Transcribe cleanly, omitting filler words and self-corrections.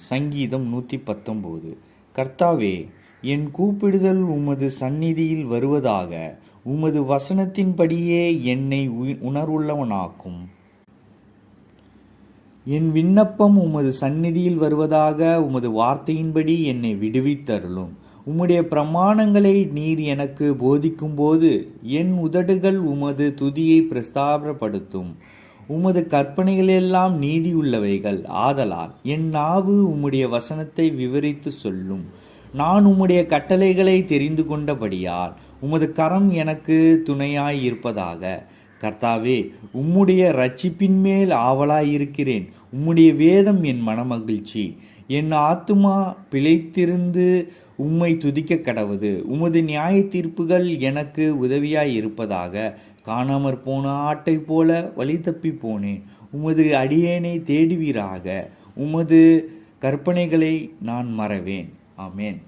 சங்கீதம் 119. கர்த்தாவே, என் கூப்பிடுதல் உமது சந்நிதியில் வருவதாக. உமது வசனத்தின்படியே என்னை உணர்வுள்ளவனாக்கும். என் விண்ணப்பம் உமது சந்நிதியில் வருவதாக. உமது வார்த்தையின்படி என்னை விடுவித்தருளும். உம்முடைய பிரமாணங்களை நீர் எனக்கு போதிக்கும்போது என் உதடுகள் உமது துதியை பிரஸ்தாபப்படுத்தும். உமது கற்பனைகளெல்லாம் நீதியுள்ளவைகள் ஆதலால் என் நாவு உம்முடைய வசனத்தை விவரித்து சொல்லும். நான் உம்முடைய கட்டளைகளை தெரிந்து கொண்டபடியால் உமது கரம் எனக்கு துணையாயிருப்பதாக. கர்த்தாவே, உம்முடைய இரட்சிப்பின் மேல் ஆவலாயிருக்கிறேன். உம்முடைய வேதம் என் மனமகிழ்ச்சி. என் ஆத்துமா பிழைத்திருந்து உம்மை துதிக்க கடவுது. உமது நியாய தீர்ப்புகள் எனக்கு உதவியாயிருப்பதாக. காணாமற் போன ஆட்டை போல வழி தப்பி போனேன். உமது அடியேனை தேடுவீராக. உமது கற்பனைகளை நான் மறவேன். ஆமேன்.